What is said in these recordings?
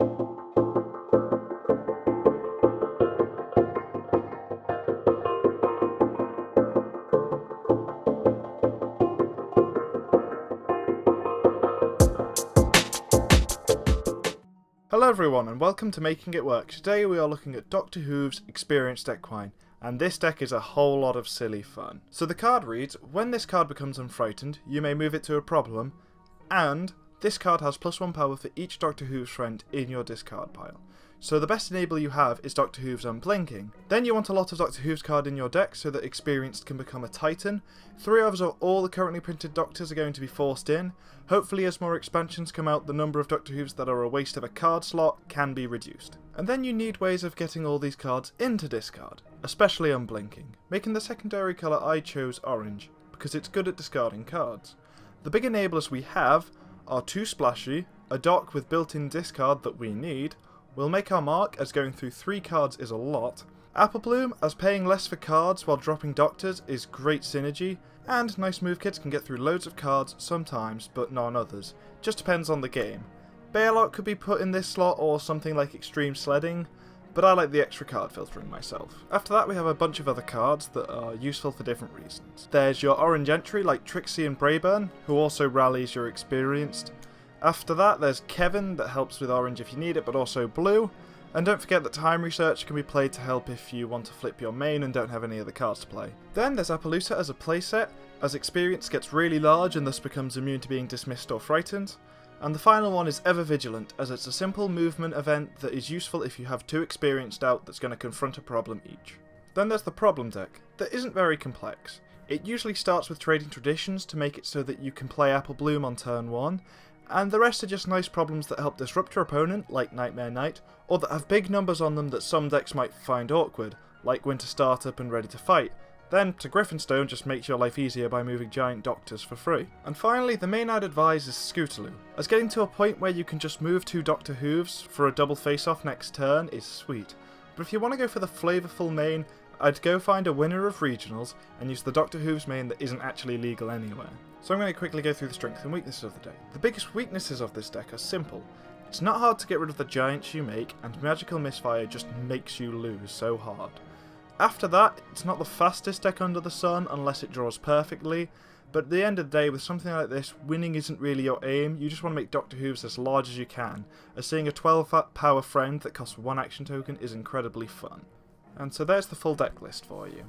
Hello everyone and welcome to Making It Work. Today we are looking at Dr. Hooves' Experienced Equine, and this deck is a whole lot of silly fun. So the card reads, when this card becomes unfrightened, you may move it to a problem, and this card has +1 power for each Dr. Hooves friend in your discard pile. So the best enable you have is Dr. Hooves Unblinking. Then you want a lot of Dr. Hooves card in your deck so that Experienced can become a Titan. 3 others of all the currently printed Doctors are going to be forced in. Hopefully as more expansions come out, the number of Dr. Hooves that are a waste of a card slot can be reduced. And then you need ways of getting all these cards into discard, especially Unblinking, making the secondary colour I chose orange, because it's good at discarding cards. The big enablers we have are 2 Splashy, a dock with built-in discard that we need, we'll make our mark as going through 3 cards is a lot, Apple Bloom as paying less for cards while dropping Doctors is great synergy, and nice move kits can get through loads of cards sometimes but not others, just depends on the game. Bailout could be put in this slot or something like Extreme Sledding, but I like the extra card filtering myself. After that we have a bunch of other cards that are useful for different reasons. There's your orange entry like Trixie and Brayburn, who also rallies your Experienced. After that there's Kevin that helps with orange if you need it but also blue. And don't forget that Time Research can be played to help if you want to flip your main and don't have any other cards to play. Then there's Appaloosa as a playset, as Experience gets really large and thus becomes immune to being dismissed or frightened. And the final one is Ever Vigilant, as it's a simple movement event that is useful if you have 2 Experienced out that's going to confront a problem each. Then there's the Problem deck, that isn't very complex. It usually starts with Trading Traditions to make it so that you can play Apple Bloom on turn 1, and the rest are just nice problems that help disrupt your opponent, like Nightmare Knight, or that have big numbers on them that some decks might find awkward, like Winter Startup and Ready to Fight. Then, to Griffinstone just makes your life easier by moving giant Doctors for free. And finally, the main I'd advise is Scootaloo, as getting to a point where you can just move 2 Dr. Hooves for a double face-off next turn is sweet. But if you want to go for the flavourful main, I'd go find a winner of regionals and use the Dr. Hooves main that isn't actually legal anywhere. So I'm going to quickly go through the strengths and weaknesses of the deck. The biggest weaknesses of this deck are simple. It's not hard to get rid of the giants you make, and Magical Misfire just makes you lose so hard. After that, it's not the fastest deck under the sun unless it draws perfectly, but at the end of the day with something like this, winning isn't really your aim, you just want to make Dr. Hooves as large as you can, as seeing a 12 power friend that costs 1 action token is incredibly fun. And so there's the full deck list for you.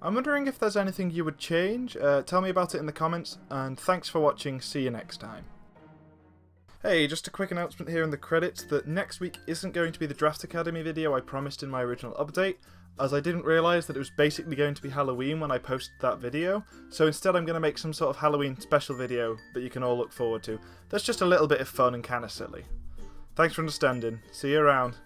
I'm wondering if there's anything you would change, tell me about it in the comments, and thanks for watching, see you next time. Hey, just a quick announcement here in the credits that next week isn't going to be the Draft Academy video I promised in my original update, as I didn't realise that it was basically going to be Halloween when I posted that video, so instead I'm going to make some sort of Halloween special video that you can all look forward to. That's just a little bit of fun and kinda silly. Thanks for understanding, see you around.